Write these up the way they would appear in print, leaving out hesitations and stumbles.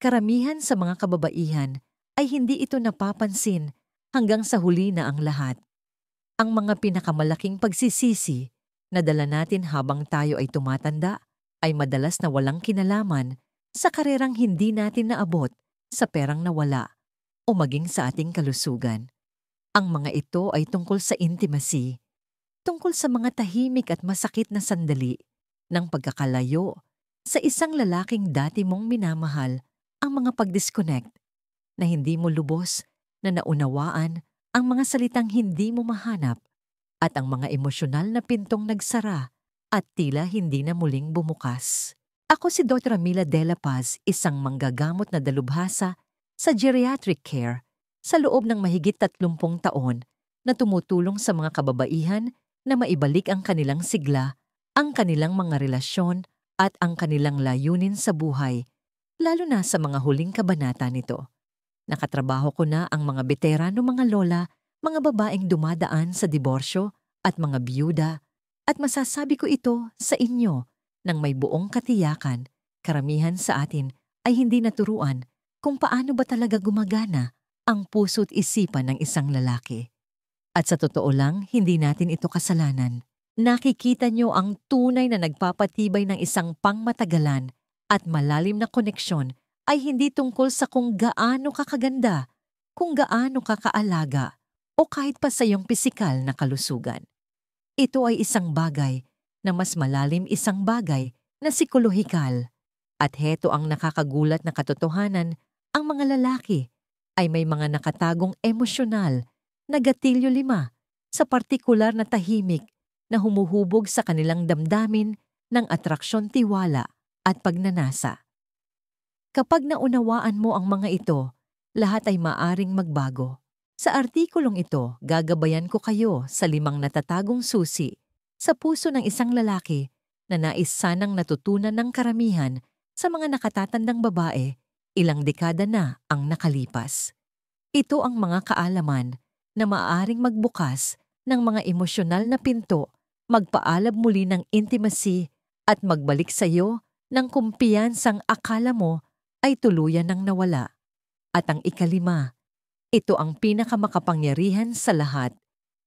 karamihan sa mga kababaihan ay hindi ito napapansin hanggang sa huli na ang lahat. Ang mga pinakamalaking pagsisisi na dala natin habang tayo ay tumatanda ay madalas na walang kinalaman sa karerang hindi natin naabot, sa perang nawala, o maging sa ating kalusugan. Ang mga ito ay tungkol sa intimacy, tungkol sa mga tahimik at masakit na sandali ng pagkakalayo sa isang lalaking dati mong minamahal, ang mga pag-disconnect na hindi mo lubos na naunawaan, ang mga salitang hindi mo mahanap, at ang mga emosyonal na pintong nagsara at tila hindi na muling bumukas. Ako si Dr. Mila De La Paz, isang manggagamot na dalubhasa sa geriatric care sa loob ng mahigit 30 taon na tumutulong sa mga kababaihan na maibalik ang kanilang sigla, ang kanilang mga relasyon at ang kanilang layunin sa buhay, lalo na sa mga huling kabanata nito. Nakatrabaho ko na ang mga veterano, mga lola, mga babaeng dumadaan sa diborsyo at mga biyuda, at masasabi ko ito sa inyo nang may buong katiyakan. Karamihan sa atin ay hindi naturuan kung paano ba talaga gumagana ang puso't isipan ng isang lalaki. At sa totoo lang, hindi natin ito kasalanan. Nakikita niyo ang tunay na nagpapatibay ng isang pangmatagalan at malalim na koneksyon ay hindi tungkol sa kung gaano ka kaganda, kung gaano ka kaalaga, o kahit pa sa iyong pisikal na kalusugan. Ito ay isang bagay na mas malalim, isang bagay na psikolohikal. At heto ang nakakagulat na katotohanan, ang mga lalaki ay may mga nakatagong emosyonal na gatilyo 5 sa partikular na tahimik na humuhubog sa kanilang damdamin ng atraksyon, tiwala at pagnanasa. Kapag naunawaan mo ang mga ito, lahat ay maaring magbago. Sa artikulong ito, gagabayan ko kayo sa 5 natatagong susi sa puso ng isang lalaki na nais sanang natutunan ng karamihan sa mga nakatatandang babae, ilang dekada na ang nakalipas. Ito ang mga kaalaman na maaaring magbukas ng mga emosyonal na pinto, magpaalab muli ng intimacy at magbalik sa iyo ng kumpiyansang akala mo ay tuluyan ng nawala. At ang ika-5, ito ang pinakamakapangyarihan sa lahat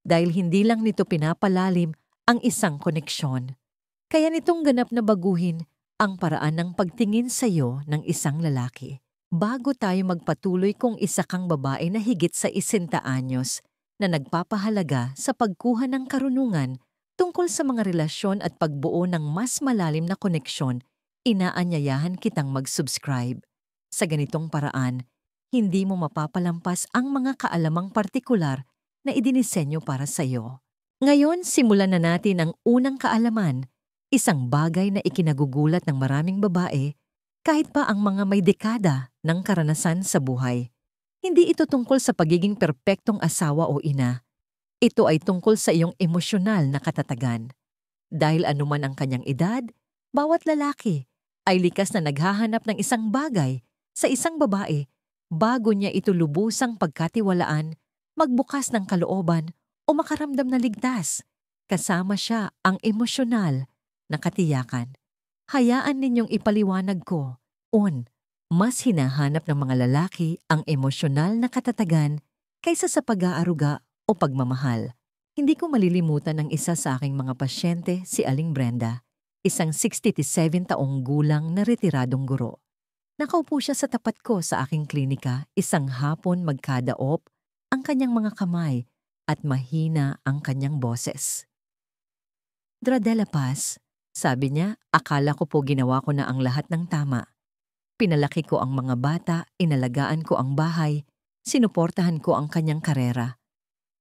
dahil hindi lang nito pinapalalim ang isang koneksyon. Kaya nitong ganap na baguhin ang paraan ng pagtingin sa iyo ng isang lalaki. Bago tayo magpatuloy, kung isa kang babae na higit sa 60 anyos na nagpapahalaga sa pagkuha ng karunungan tungkol sa mga relasyon at pagbuo ng mas malalim na koneksyon, inaanyayahan kitang mag-subscribe. Sa ganitong paraan, hindi mo mapapalampas ang mga kaalamang partikular na idinisenyo para sa iyo. Ngayon, simulan na natin ang unang kaalaman, isang bagay na ikinagugulat ng maraming babae, kahit pa ang mga may dekada ng karanasan sa buhay. Hindi ito tungkol sa pagiging perpektong asawa o ina. Ito ay tungkol sa iyong emosyonal na katatagan. Dahil anuman ang kanyang edad, bawat lalaki ay likas na naghahanap ng isang bagay sa isang babae bago niya ito lubusang pagkatiwalaan, magbukas ng kalooban o makaramdam na ligtas. Kasama siya ang emosyonal na katiyakan. Hayaan ninyong ipaliwanag ko. Mas hinahanap ng mga lalaki ang emosyonal na katatagan kaysa sa pag-aaruga o pagmamahal. Hindi ko malilimutan ang isa sa aking mga pasyente, si Aling Brenda, isang 67 taong gulang na retiradong guro. Nakaupo siya sa tapat ko sa aking klinika, isang hapon magkadaop ang kanyang mga kamay at mahina ang kanyang boses. "Dra De La Paz," sabi niya, "akala ko po ginawa ko na ang lahat ng tama. Pinalaki ko ang mga bata, inalagaan ko ang bahay, sinuportahan ko ang kanyang karera.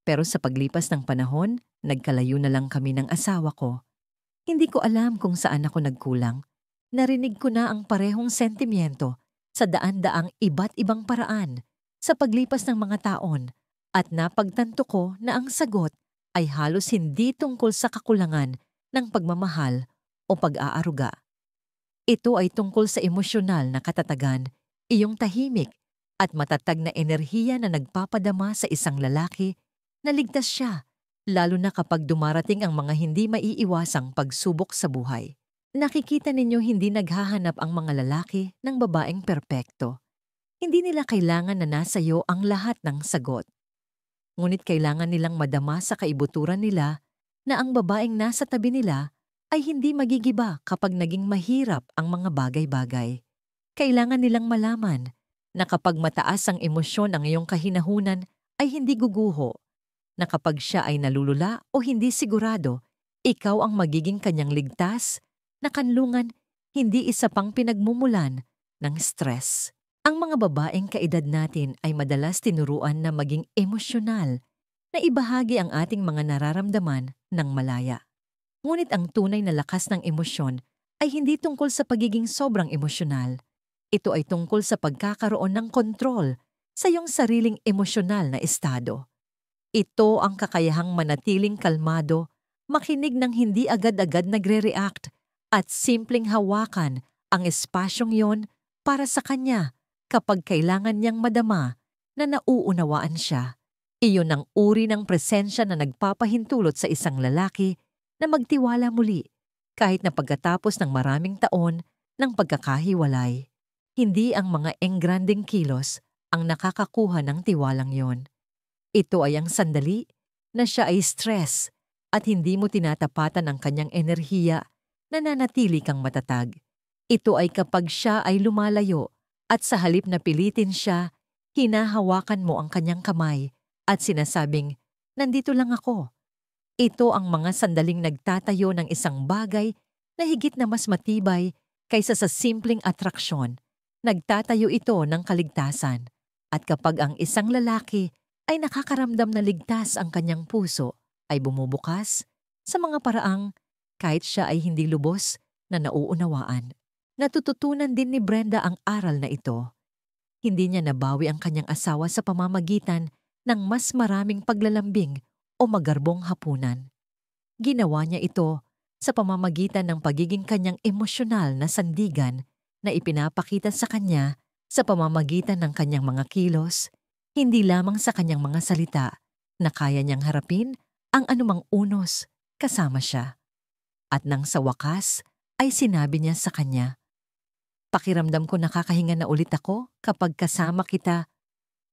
Pero sa paglipas ng panahon, nagkalayo na lang kami ng asawa ko. Hindi ko alam kung saan ako nagkulang. Narinig ko na ang parehong sentimiento sa daan-daang iba't ibang paraan sa paglipas ng mga taon at napagtanto ko na ang sagot ay halos hindi tungkol sa kakulangan ng pagmamahal o pag-aaruga. Ito ay tungkol sa emosyonal na katatagan, iyong tahimik at matatag na enerhiya na nagpapadama sa isang lalaki na ligtas siya, lalo na kapag dumarating ang mga hindi maiiwasang pagsubok sa buhay. Nakikita ninyo hindi naghahanap ang mga lalaki ng babaeng perpekto. Hindi nila kailangan na nasa iyo ang lahat ng sagot. Ngunit kailangan nilang madama sa kaibuturan nila na ang babaeng nasa tabi nila ay hindi magigiba kapag naging mahirap ang mga bagay-bagay. Kailangan nilang malaman na kapag mataas ang emosyon ng iyong kahinahunan ay hindi guguho, na kapag siya ay nalulula o hindi sigurado, ikaw ang magiging kanyang ligtas na kanlungan, hindi isa pang pinagmumulan ng stress. Ang mga babaeng kaedad natin ay madalas tinuruan na maging emosyonal, na ibahagi ang ating mga nararamdaman ng malaya. Ngunit ang tunay na lakas ng emosyon ay hindi tungkol sa pagiging sobrang emosyonal. Ito ay tungkol sa pagkakaroon ng kontrol sa iyong sariling emosyonal na estado. Ito ang kakayahang manatiling kalmado, makinig ng hindi agad-agad nagre-react, at simpleng hawakan ang espasyong yon para sa kanya kapag kailangan niyang madama na nauunawaan siya. Iyon ang uri ng presensya na nagpapahintulot sa isang lalaki na magtiwala muli kahit na pagkatapos ng maraming taon ng pagkakahiwalay. Hindi ang mga engranding kilos ang nakakakuha ng tiwalang yon. Ito ay ang sandali na siya ay stress at hindi mo tinatapatan ang kanyang enerhiya, nananatili kang matatag. Ito ay kapag siya ay lumalayo at sa halip na pilitin siya, hinahawakan mo ang kanyang kamay at sinasabing, "Nandito lang ako." Ito ang mga sandaling nagtatayo ng isang bagay na higit na mas matibay kaysa sa simpleng atraksyon. Nagtatayo ito ng kaligtasan. At kapag ang isang lalaki ay nakakaramdam na ligtas ang kanyang puso, ay bumubukas sa mga paraang kahit siya ay hindi lubos na nauunawaan. Natututunan din ni Brenda ang aral na ito. Hindi niya nabawi ang kanyang asawa sa pamamagitan ng mas maraming paglalambing o magarbong hapunan. Ginawa niya ito sa pamamagitan ng pagiging kanyang emosyonal na sandigan na ipinapakita sa kanya sa pamamagitan ng kanyang mga kilos, hindi lamang sa kanyang mga salita, na kaya niyang harapin ang anumang unos kasama siya. At nang sa wakas ay sinabi niya sa kanya, "Pakiramdam ko nakakahinga na ulit ako kapag kasama kita."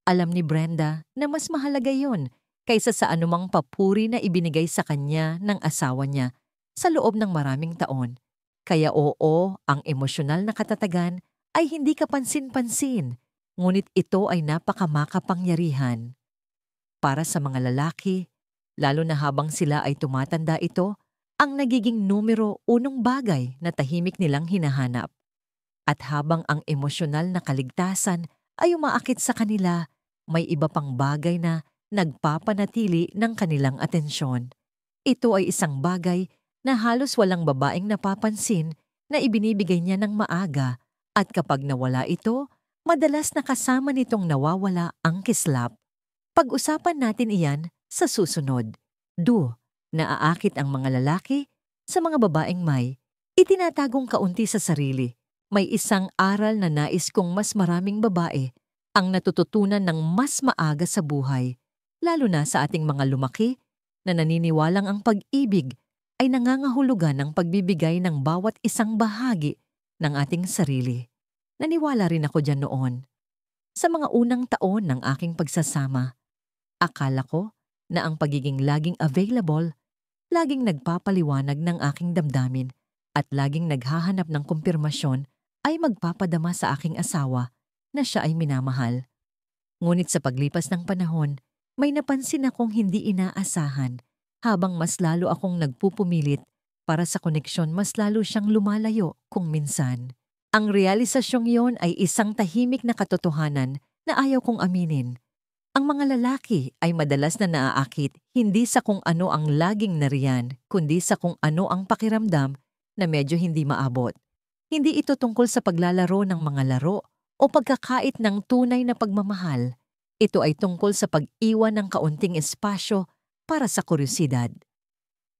Alam ni Brenda na mas mahalaga yon kaysa sa anumang papuri na ibinigay sa kanya ng asawa niya sa loob ng maraming taon. Kaya oo, ang emosyonal na katatagan ay hindi kapansin-pansin, ngunit ito ay napakamakapangyarihan. Para sa mga lalaki, lalo na habang sila ay tumatanda, ito ang nagiging numero unong bagay na tahimik nilang hinahanap. At habang ang emosyonal na kaligtasan ay umaakit sa kanila, may iba pang bagay na nagpapanatili ng kanilang atensyon. Ito ay isang bagay na halos walang babaeng napapansin na ibinibigay niya ng maaga, at kapag nawala ito, madalas nakasama nitong nawawala ang kislap. Pag-usapan natin iyan sa susunod. Naaakit ang mga lalaki sa mga babaeng may itinatagong kaunti sa sarili. May isang aral na nais kong mas maraming babae ang natututunan ng mas maaga sa buhay, lalo na sa ating mga lumaki na naniniwalang ang pag-ibig ay nangangahulugan ng pagbibigay ng bawat isang bahagi ng ating sarili. Naniwala rin ako dyan noon. Sa mga unang taon ng aking pagsasama, akala ko na ang pagiging laging available, laging nagpapaliwanag ng aking damdamin at laging naghahanap ng kumpirmasyon ay magpapadama sa aking asawa na siya ay minamahal. Ngunit sa paglipas ng panahon, may napansin akong hindi inaasahan. Habang mas lalo akong nagpupumilit para sa koneksyon, mas lalo siyang lumalayo kung minsan. Ang realisasyong yon ay isang tahimik na katotohanan na ayaw kong aminin. Ang mga lalaki ay madalas na naaakit hindi sa kung ano ang laging nariyan, kundi sa kung ano ang pakiramdam na medyo hindi maabot. Hindi ito tungkol sa paglalaro ng mga laro o pagkakait ng tunay na pagmamahal. Ito ay tungkol sa pag-iwan ng kaunting espasyo para sa kuryosidad.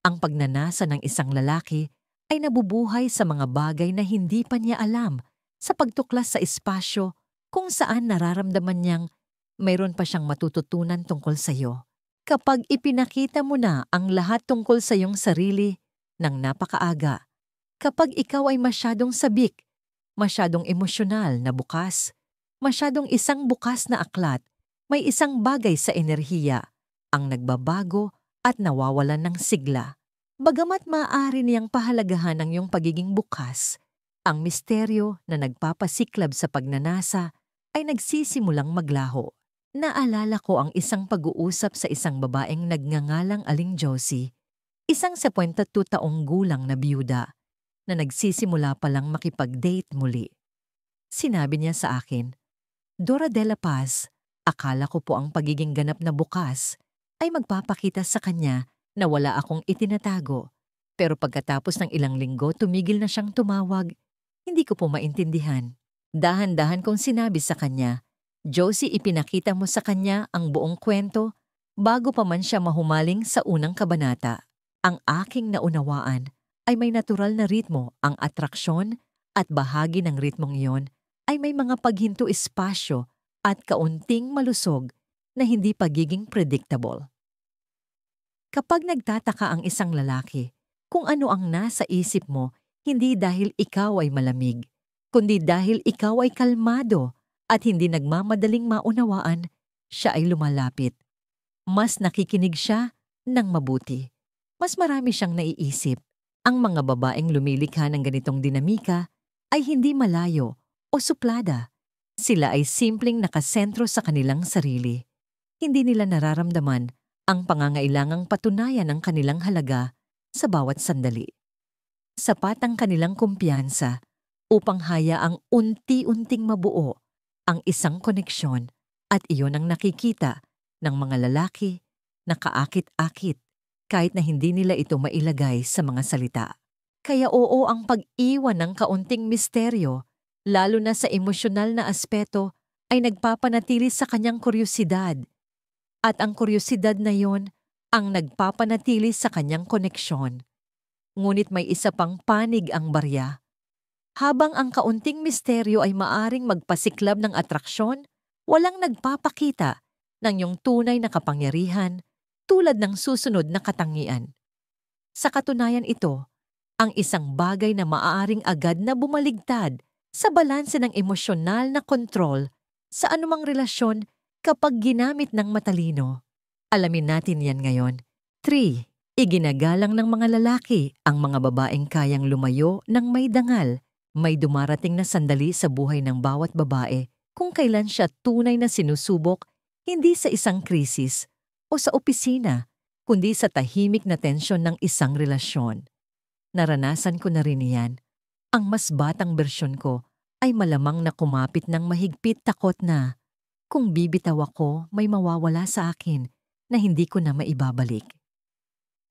Ang pagnanasa ng isang lalaki ay nabubuhay sa mga bagay na hindi pa niya alam, sa pagtuklas sa espasyo kung saan nararamdaman niyang mayroon pa siyang matututunan tungkol sa iyo. Kapag ipinakita mo na ang lahat tungkol sa iyong sarili ng napakaaga, Kapag ikaw ay masyadong sabik, masyadong emosyonal na bukas, masyadong isang bukas na aklat, may isang bagay sa enerhiya ang nagbabago at nawawalan ng sigla. Bagamat maaari niyang pahalagahan ang iyong pagiging bukas, ang misteryo na nagpapasiklab sa pagnanasa ay nagsisimulang maglaho. Naalala ko ang isang pag-uusap sa isang babaeng nagngangalang Aling Josie, isang 72 taong gulang na biyuda na nagsisimula palang makipag-date muli. Sinabi niya sa akin, "Dora de la Paz, akala ko po ang pagiging ganap na bukas ay magpapakita sa kanya na wala akong itinatago. Pero pagkatapos ng ilang linggo tumigil na siyang tumawag. Hindi ko po maintindihan." Dahan-dahan kong sinabi sa kanya, "Josie, ipinakita mo sa kanya ang buong kwento bago pa man siya mahumaling sa unang kabanata. Ang aking naunawaan ay may natural na ritmo, ang atraksyon at bahagi ng ritmong iyon ay may mga paghinto espasyo at kaunting malusog na hindi pagiging predictable." Kapag nagtataka ang isang lalaki kung ano ang nasa isip mo, hindi dahil ikaw ay malamig, kundi dahil ikaw ay kalmado at hindi nagmamadaling maunawaan, siya ay lumalapit. Mas nakikinig siya ng mabuti. Mas marami siyang naiisip. Ang mga babaeng lumilikha ng ganitong dinamika ay hindi malayo o suplada. Sila ay simpleng nakasentro sa kanilang sarili. Hindi nila nararamdaman ang pangangailangang patunayan ng kanilang halaga sa bawat sandali. Sapat ang kanilang kumpiyansa upang hayaang unti-unting mabuo ang isang koneksyon at iyon ang nakikita ng mga lalaki na kaakit-akit kahit na hindi nila ito mailagay sa mga salita. Kaya oo, ang pag-iwan ng kaunting misteryo, lalo na sa emosyonal na aspeto, ay nagpapanatili sa kanyang kuryosidad. At ang kuryosidad na yon ang nagpapanatili sa kanyang koneksyon. Ngunit may isa pang panig ang barya. Habang ang kaunting misteryo ay maaring magpasiklab ng atraksyon, walang nagpapakita ng iyong tunay na kapangyarihan tulad ng susunod na katangian. Sa katunayan ito, ang isang bagay na maaaring agad na bumaligtad sa balanse ng emosyonal na kontrol sa anumang relasyon kapag ginamit ng matalino. Alamin natin yan ngayon. 3. Iginagalang ng mga lalaki ang mga babaeng kayang lumayo ng may dangal. May dumarating na sandali sa buhay ng bawat babae kung kailan siya tunay na sinusubok, hindi sa isang krisis o sa opisina, kundi sa tahimik na tensyon ng isang relasyon. Naranasan ko na rin yan. Ang mas batang bersyon ko ay malamang na kumapit ng mahigpit, takot na kung bibitaw ako may mawawala sa akin na hindi ko na maibabalik.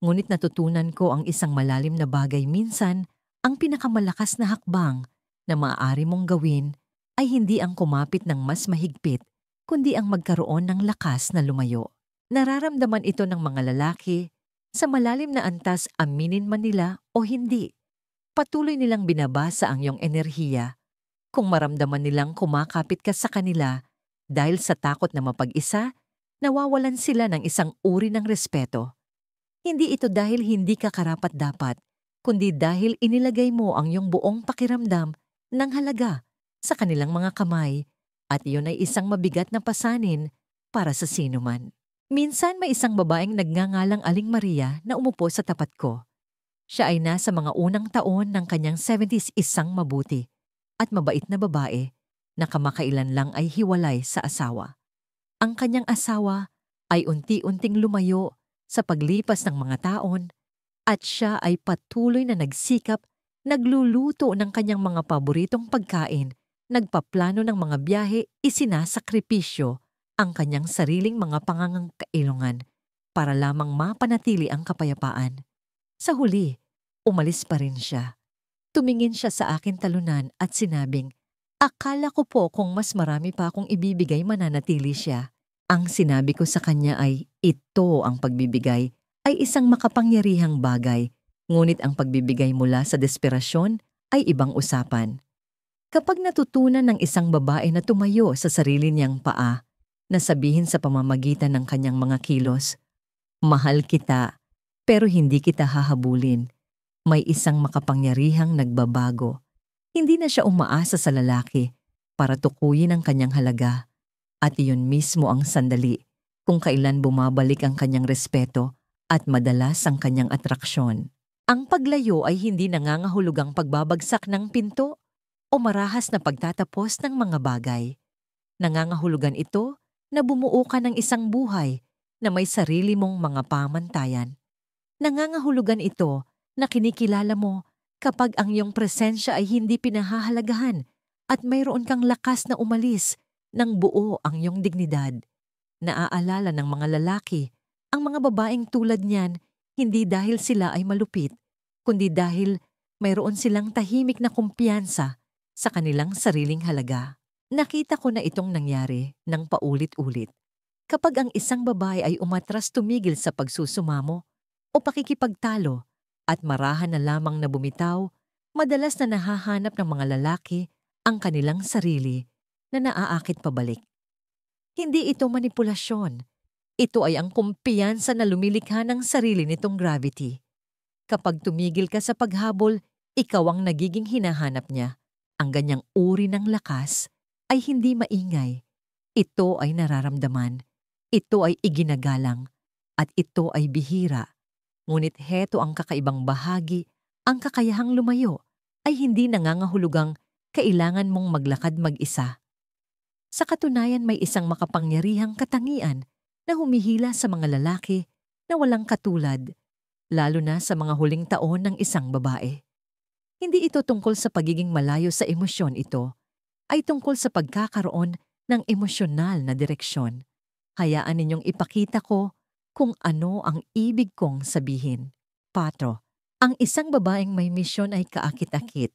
Ngunit natutunan ko ang isang malalim na bagay: minsan, ang pinakamalakas na hakbang na maaari mong gawin ay hindi ang kumapit ng mas mahigpit, kundi ang magkaroon ng lakas na lumayo. Nararamdaman ito ng mga lalaki sa malalim na antas, aminin man nila o hindi. Patuloy nilang binabasa ang iyong enerhiya. Kung maramdaman nilang kumakapit ka sa kanila dahil sa takot na mapag-isa, nawawalan sila ng isang uri ng respeto. Hindi ito dahil hindi ka karapat-dapat, kundi dahil inilagay mo ang iyong buong pakiramdam ng halaga sa kanilang mga kamay, at iyon ay isang mabigat na pasanin para sa sinuman. Minsan may isang babaeng nagngangalang Aling Maria na umupo sa tapat ko. Siya ay nasa mga unang taon ng kanyang 70s, isang mabuti at mabait na babae na kamakailan lang ay hiwalay sa asawa. Ang kanyang asawa ay unti-unting lumayo sa paglipas ng mga taon, at siya ay patuloy na nagsikap, nagluluto ng kanyang mga paboritong pagkain, nagpaplano ng mga biyahe, isinasakripisyo ang kanyang sariling mga pangangailangan para lamang mapanatili ang kapayapaan. Sa huli, umalis pa rin siya. Tumingin siya sa akin talunan at sinabing, "Akala ko po kung mas marami pa akong ibibigay mananatili siya." Ang sinabi ko sa kanya ay, ito ang pagbibigay ay isang makapangyarihang bagay, ngunit ang pagbibigay mula sa desperasyon ay ibang usapan. Kapag natutunan ng isang babae na tumayo sa sarili niyang paa, na sabihin sa pamamagitan ng kanyang mga kilos, "Mahal kita, pero hindi kita hahabulin. May isang makapangyarihang nagbabago. Hindi na siya umaasa sa lalaki para tukuyin ang kanyang halaga. At iyon mismo ang sandali kung kailan bumabalik ang kanyang respeto at madalas ang kanyang atraksyon. Ang paglayo ay hindi nangangahulugang pagbabagsak ng pinto o marahas na pagtatapos ng mga bagay. Nangangahulugan ito na bumuo ka ng isang buhay na may sarili mong mga pamantayan. Nangangahulugan ito na kinikilala mo kapag ang iyong presensya ay hindi pinahahalagahan at mayroon kang lakas na umalis ng buo ang iyong dignidad. Naaalala ng mga lalaki ang mga babaeng tulad niyan hindi dahil sila ay malupit, kundi dahil mayroon silang tahimik na kumpiyansa sa kanilang sariling halaga. Nakita ko na itong nangyari ng paulit-ulit. Kapag ang isang babae ay umatras tumigil sa pagsusumamo o pakikipagtalo at marahan na lamang na bumitaw, madalas na nahahanap ng mga lalaki ang kanilang sarili na naaakit pabalik. Hindi ito manipulasyon. Ito ay ang kumpiyansa na lumilikha ng sarili nitong gravity. Kapag tumigil ka sa paghabol, ikaw ang nagiging hinahanap niya. Ang ganyang uri ng lakas ay hindi maingay. Ito ay nararamdaman. Ito ay iginagalang. At ito ay bihira. Ngunit heto ang kakaibang bahagi, ang kakayahang lumayo ay hindi nangangahulugang kailangan mong maglakad mag-isa. Sa katunayan may isang makapangyarihang katangian na humihila sa mga lalaki na walang katulad, lalo na sa mga huling taon ng isang babae. Hindi ito tungkol sa pagiging malayo sa emosyon, ito ay tungkol sa pagkakaroon ng emosyonal na direksyon. Hayaan ninyong ipakita ko kung ano ang ibig kong sabihin. 4. Ang isang babaeng may misyon ay kaakit-akit.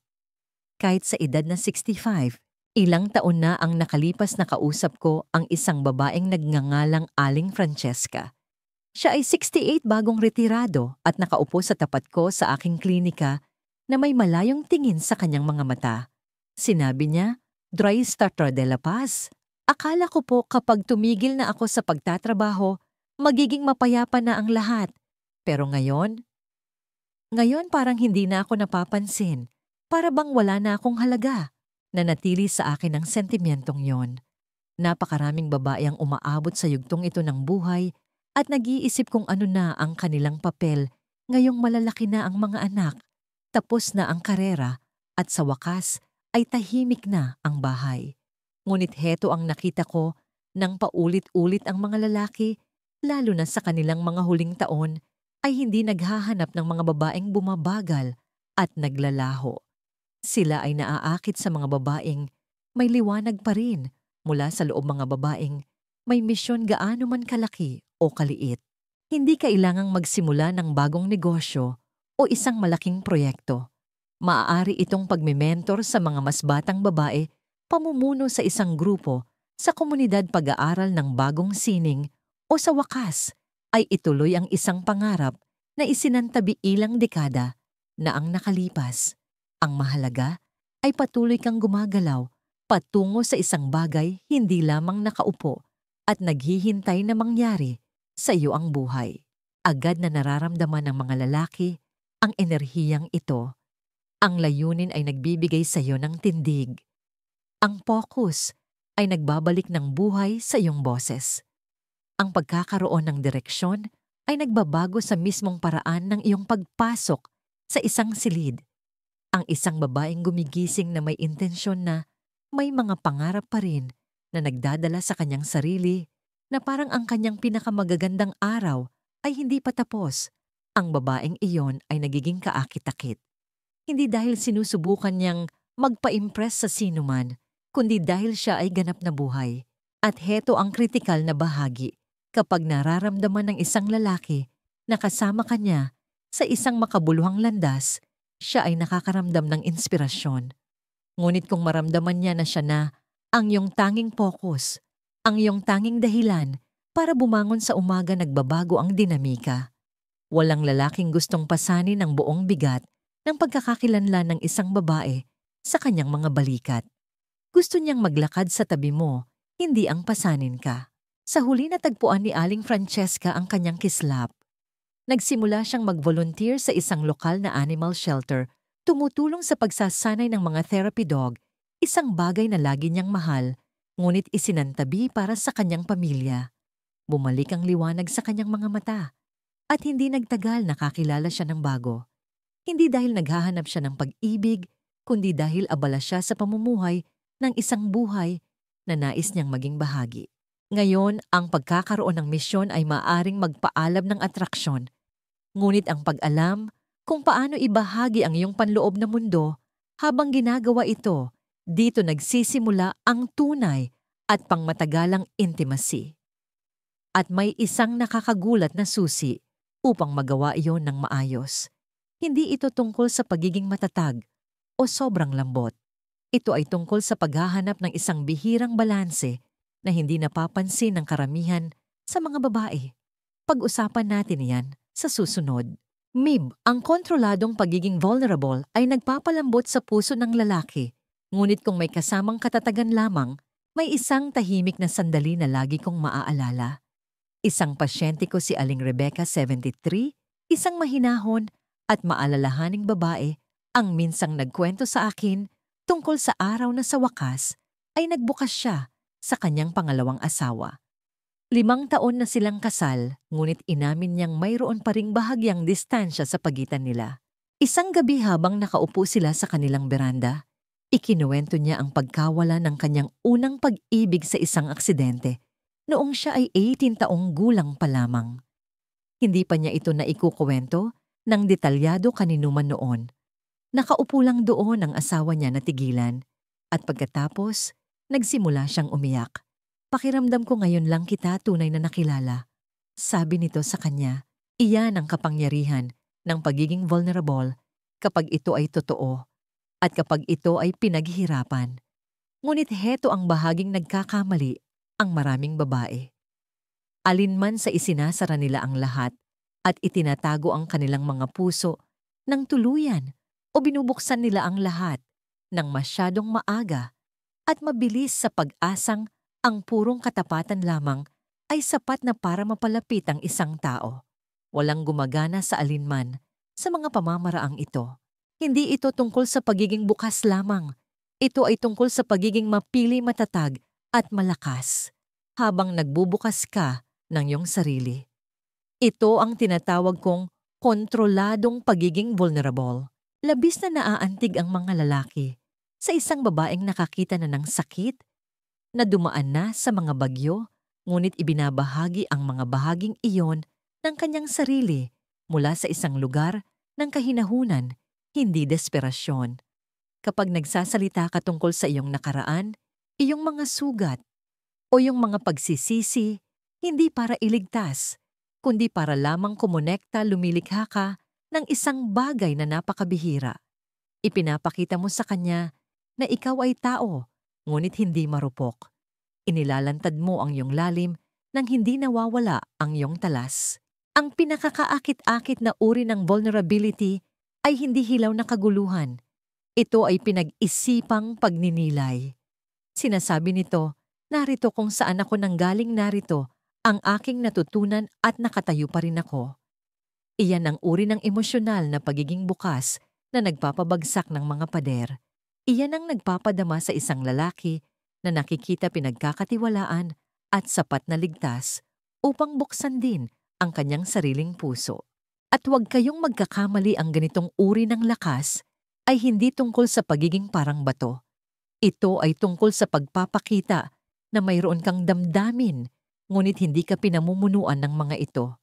Kahit sa edad na 65, ilang taon na ang nakalipas na kausap ko ang isang babaeng nagngangalang Aling Francesca. Siya ay 68 bagong retirado at nakaupo sa tapat ko sa aking klinika na may malayong tingin sa kanyang mga mata. Sinabi niya, "Dry starter de la Paz. Akala ko po kapag tumigil na ako sa pagtatrabaho, magiging mapayapa na ang lahat. Pero ngayon parang hindi na ako napapansin. Para bang wala na akong halaga." Nanatili sa akin ang sentimentong yon. Napakaraming babae ang umaabot sa yugtong ito ng buhay at nag-iisip kung ano na ang kanilang papel ngayong malalaki na ang mga anak, tapos na ang karera at sa wakas ay tahimik na ang bahay. Ngunit heto ang nakita ko nang paulit-ulit ang mga lalaki, lalo na sa kanilang mga huling taon, ay hindi naghahanap ng mga babaeng bumabagal at naglalaho. Sila ay naaakit sa mga babaeng may liwanag pa rin mula sa loob, mga babaeng may misyon gaano man kalaki o kaliit. Hindi kailangang magsimula ng bagong negosyo o isang malaking proyekto. Maaari itong pagme-mentor sa mga mas batang babae, pamumuno sa isang grupo, sa komunidad pag-aaral ng bagong sining, o sa wakas ay ituloy ang isang pangarap na isinantabi ilang dekada na ang nakalipas. Ang mahalaga ay patuloy kang gumagalaw patungo sa isang bagay, hindi lamang nakaupo at naghihintay na mangyari sa iyo ang buhay. Agad na nararamdaman ng mga lalaki ang enerhiyang ito. Ang layunin ay nagbibigay sa iyo ng tindig. Ang focus ay nagbabalik ng buhay sa iyong boses. Ang pagkakaroon ng direksyon ay nagbabago sa mismong paraan ng iyong pagpasok sa isang silid. Ang isang babaeng gumigising na may intensyon na may mga pangarap pa rin na nagdadala sa kanyang sarili na parang ang kanyang pinakamagagandang araw ay hindi pa tapos. Ang babaeng iyon ay nagiging kaakit-akit. Hindi dahil sinusubukan niyang magpa-impress sa sinuman, kundi dahil siya ay ganap na buhay. At heto ang kritikal na bahagi kapag nararamdaman ng isang lalaki na kasama kanya sa isang makabuluhang landas, siya ay nakakaramdam ng inspirasyon. Ngunit kung maramdaman niya na siya na ang iyong tanging focus, ang iyong tanging dahilan para bumangon sa umaga, nagbabago ang dinamika. Walang lalaking gustong pasanin ang buong bigat ng pagkakakilanlan ng isang babae sa kanyang mga balikat. Gusto niyang maglakad sa tabi mo, hindi ang pasanin ka. Sa huli natagpuan ni Aling Francesca ang kanyang kislap. Nagsimula siyang mag-volunteer sa isang lokal na animal shelter, tumutulong sa pagsasanay ng mga therapy dog, isang bagay na lagi niyang mahal, ngunit isinantabi para sa kanyang pamilya. Bumalik ang liwanag sa kanyang mga mata, at hindi nagtagal nakakilala siya ng bago. Hindi dahil naghahanap siya ng pag-ibig, kundi dahil abala siya sa pamumuhay ng isang buhay na nais niyang maging bahagi. Ngayon, ang pagkakaroon ng misyon ay maaring magpaalab ng atraksyon, ngunit ang pag-alam kung paano ibahagi ang iyong panloob na mundo habang ginagawa ito, dito nagsisimula ang tunay at pangmatagalang intimacy. At may isang nakakagulat na susi upang magawa iyon ng maayos. Hindi ito tungkol sa pagiging matatag o sobrang lambot. Ito ay tungkol sa paghahanap ng isang bihirang balanse na hindi napapansin ng karamihan sa mga babae. Pag-usapan natin yan sa susunod. Mib, ang kontroladong pagiging vulnerable ay nagpapalambot sa puso ng lalaki. Ngunit kung may kasamang katatagan lamang, may isang tahimik na sandali na lagi kong maaalala. Isang pasyente ko si Aling Rebecca, 73, isang mahinahon at maalalahaning babae ang minsang nagkwento sa akin tungkol sa araw na sa wakas ay nagbukas siya sa kanyang pangalawang asawa. 5 taon na silang kasal, ngunit inamin niyang mayroon pa ring bahagyang distansya sa pagitan nila. Isang gabi habang nakaupo sila sa kanilang beranda, ikinuwento niya ang pagkawala ng kanyang unang pag-ibig sa isang aksidente noong siya ay 18 taong gulang pa lamang. Hindi pa niya ito naikukuwento ng detalyado kaninuman noon. Nakaupo lang doon ang asawa niya na tigilan at pagkatapos, nagsimula siyang umiyak. Pakiramdam ko ngayon lang kita tunay na nakilala. Sabi nito sa kanya, iyan ang kapangyarihan ng pagiging vulnerable kapag ito ay totoo at kapag ito ay pinaghihirapan. Ngunit heto ang bahaging nagkakamali ang maraming babae. Alinman sa isinasara nila ang lahat at itinatago ang kanilang mga puso ng tuluyan o binubuksan nila ang lahat ng masyadong maaga at mabilis sa pag-asang ang purong katapatan lamang ay sapat na para mapalapit ang isang tao. Walang gumagana sa alinman sa mga pamamaraang ito. Hindi ito tungkol sa pagiging bukas lamang. Ito ay tungkol sa pagiging mapili, matatag at malakas habang nagbubukas ka ng iyong sarili. Ito ang tinatawag kong kontroladong pagiging vulnerable. Labis na naaantig ang mga lalaki sa isang babaeng nakakita na ng sakit, na dumaan na sa mga bagyo, ngunit ibinabahagi ang mga bahaging iyon ng kanyang sarili mula sa isang lugar ng kahinahunan, hindi desperasyon. Kapag nagsasalita ka tungkol sa iyong nakaraan, iyong mga sugat, o iyong mga pagsisisi, hindi para iligtas, kundi para lamang kumonekta, lumilikha ka ng isang bagay na napakabihira. Ipinapakita mo sa kanya na ikaw ay tao, ngunit hindi marupok. Inilalantad mo ang iyong lalim nang hindi nawawala ang iyong talas. Ang pinakakaakit-akit na uri ng vulnerability ay hindi hilaw na kaguluhan. Ito ay pinag-isipang pagninilay. Sinasabi nito, narito kung saan ako nanggaling, narito ang aking natutunan at nakatayo pa rin ako. Iyan ang uri ng emosyonal na pagiging bukas na nagpapabagsak ng mga pader. Iyan ang nagpapadama sa isang lalaki na nakikita pinagkakatiwalaan at sapat na ligtas upang buksan din ang kanyang sariling puso. At huwag kayong magkakamali, ang ganitong uri ng lakas ay hindi tungkol sa pagiging parang bato. Ito ay tungkol sa pagpapakita na mayroon kang damdamin, ngunit hindi ka pinamumunuan ng mga ito.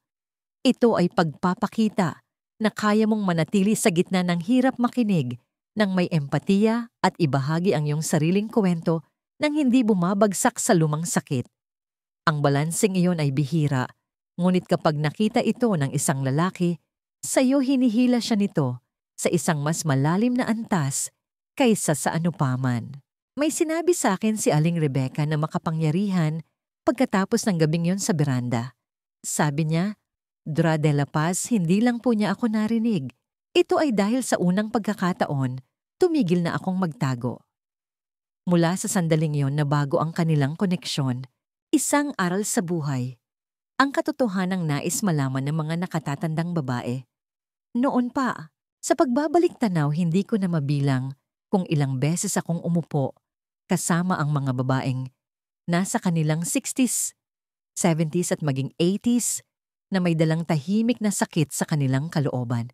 Ito ay pagpapakita na kaya mong manatili sa gitna ng hirap makinig, nang may empatiya at ibahagi ang iyong sariling kwento nang hindi bumabagsak sa lumang sakit. Ang balanseng iyon ay bihira, ngunit kapag nakita ito ng isang lalaki, sa'yo hinihila siya nito sa isang mas malalim na antas kaysa sa anupaman. May sinabi sa akin si Aling Rebecca na makapangyarihan pagkatapos ng gabing yon sa beranda. Sabi niya, Dra de la Paz, hindi lang po niya ako narinig. Ito ay dahil sa unang pagkakataon, tumigil na akong magtago. Mula sa sandaling yon na bago ang kanilang koneksyon, isang aral sa buhay. Ang katotohanang nais malaman ng mga nakatatandang babae. Noon pa, sa pagbabalik tanaw hindi ko na mabilang kung ilang beses akong umupo kasama ang mga babaeng nasa kanilang 60s, 70s at maging 80s na may dalang tahimik na sakit sa kanilang kalooban.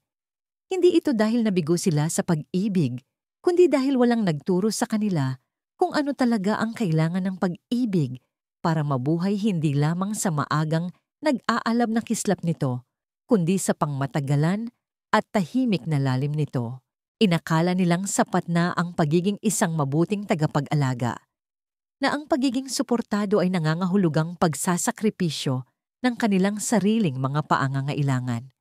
Hindi ito dahil nabigo sila sa pag-ibig, kundi dahil walang nagturo sa kanila kung ano talaga ang kailangan ng pag-ibig para mabuhay hindi lamang sa maagang nag-aalab na kislap nito, kundi sa pangmatagalan at tahimik na lalim nito. Inakala nilang sapat na ang pagiging isang mabuting tagapag-alaga, na ang pagiging suportado ay nangangahulugang pagsasakripisyo ng kanilang sariling mga paangangailangan,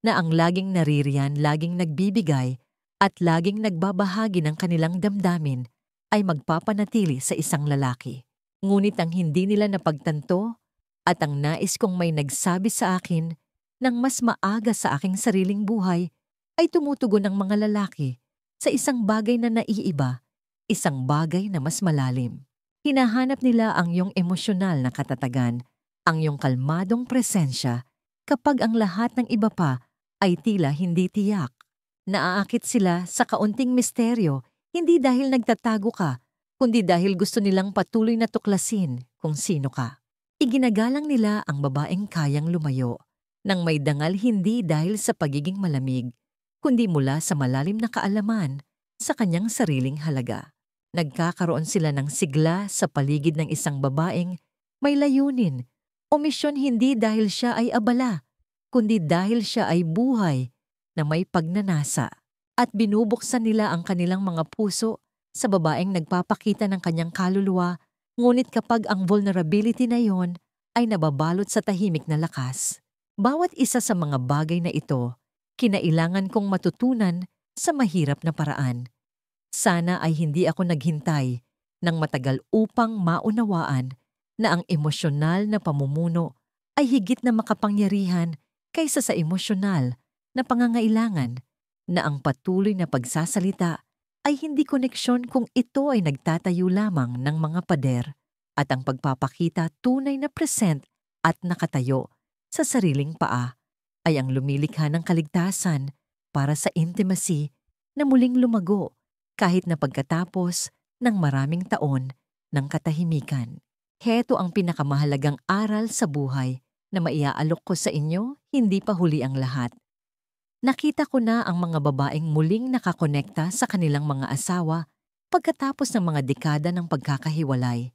na ang laging naririyan, laging nagbibigay at laging nagbabahagi ng kanilang damdamin ay magpapanatili sa isang lalaki. Ngunit ang hindi nila napagtanto at ang nais kong may nagsabi sa akin ng mas maaga sa aking sariling buhay ay tumutugon ng mga lalaki sa isang bagay na naiiba, isang bagay na mas malalim. Hinahanap nila ang iyong emosyonal na katatagan, ang iyong kalmadong presensya kapag ang lahat ng iba pa ay tila hindi tiyak. Naaakit sila sa kaunting misteryo hindi dahil nagtatago ka, kundi dahil gusto nilang patuloy na tuklasin kung sino ka. Iginagalang nila ang babaeng kayang lumayo nang may dangal hindi dahil sa pagiging malamig, kundi mula sa malalim na kaalaman sa kanyang sariling halaga. Nagkakaroon sila ng sigla sa paligid ng isang babaeng may layunin o misyon hindi dahil siya ay abala, kundi dahil siya ay buhay na may pagnanasa. At binubuksan nila ang kanilang mga puso sa babaeng nagpapakita ng kanyang kaluluwa, ngunit kapag ang vulnerability na yon ay nababalot sa tahimik na lakas. Bawat isa sa mga bagay na ito, kinailangan kong matutunan sa mahirap na paraan. Sana ay hindi ako naghintay ng matagal upang maunawaan na ang emosyonal na pamumuno ay higit na makapangyarihan kaysa sa emosyonal na pangangailangan, na ang patuloy na pagsasalita ay hindi koneksyon kung ito ay nagtatayo lamang ng mga pader at ang pagpapakita tunay na present at nakatayo sa sariling paa ay ang lumilikha ng kaligtasan para sa intimacy na muling lumago kahit na pagkatapos ng maraming taon ng katahimikan. Heto ang pinakamahalagang aral sa buhay na maiaalok ko sa inyo, hindi pa huli ang lahat. Nakita ko na ang mga babaeng muling nakakonekta sa kanilang mga asawa pagkatapos ng mga dekada ng pagkakahiwalay.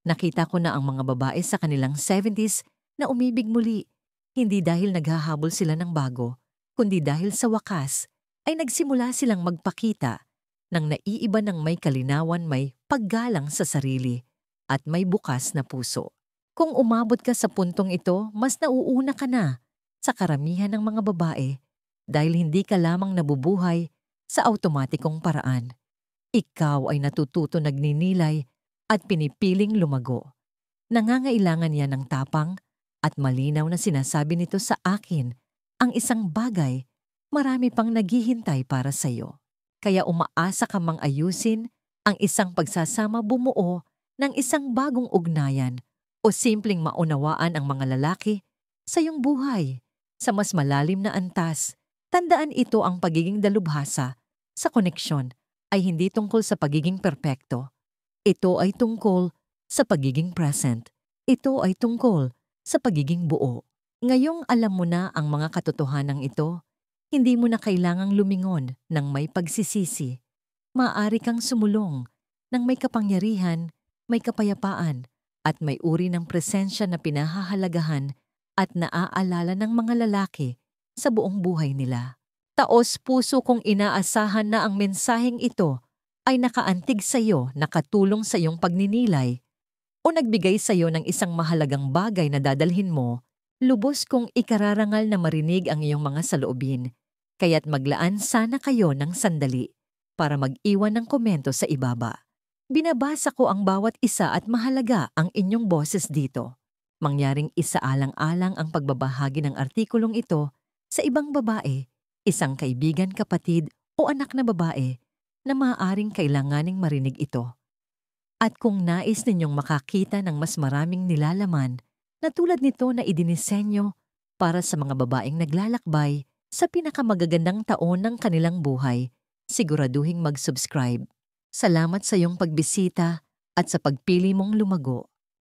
Nakita ko na ang mga babae sa kanilang 70s na umibig muli, hindi dahil naghahabol sila ng bago, kundi dahil sa wakas ay nagsimula silang magpakita ng naiiba ng may kalinawan, may paggalang sa sarili at may bukas na puso. Kung umabot ka sa puntong ito, mas nauuna ka na sa karamihan ng mga babae dahil hindi ka lamang nabubuhay sa automatikong paraan. Ikaw ay natututo nagninilay at pinipiling lumago. Nangangailangan yan ng tapang at malinaw na sinasabi nito sa akin ang isang bagay, marami pang naghihintay para sa iyo. Kaya umaasa ka mang ayusin ang isang pagsasama, bumuo ng isang bagong ugnayan o simpleng maunawaan ang mga lalaki sa iyong buhay sa mas malalim na antas. Tandaan, ito ang pagiging dalubhasa sa koneksyon ay hindi tungkol sa pagiging perpekto. Ito ay tungkol sa pagiging present. Ito ay tungkol sa pagiging buo. Ngayong alam mo na ang mga katotohanang ito, hindi mo na kailangang lumingon ng may pagsisisi. Maaari kang sumulong ng may kapangyarihan, may kapayapaan, at may uri ng presensya na pinahahalagahan at naaalala ng mga lalaki sa buong buhay nila. Taos puso kong inaasahan na ang mensaheng ito ay nakaantig sa iyo, nakatulong sa iyong pagninilay, o nagbigay sa iyo ng isang mahalagang bagay na dadalhin mo. Lubos kong ikararangal na marinig ang iyong mga saloobin, kaya't maglaan sana kayo ng sandali para mag-iwan ng komento sa ibaba. Binabasa ko ang bawat isa at mahalaga ang inyong boses dito. Mangyaring isaalang-alang ang pagbabahagi ng artikulong ito sa ibang babae, isang kaibigan, kapatid o anak na babae na maaaring kailanganing marinig ito. At kung nais ninyong makakita ng mas maraming nilalaman na tulad nito na idinisenyo para sa mga babaeng naglalakbay sa pinakamagagandang taon ng kanilang buhay. Siguraduhing mag-subscribe. Salamat sa iyong pagbisita at sa pagpili mong lumago.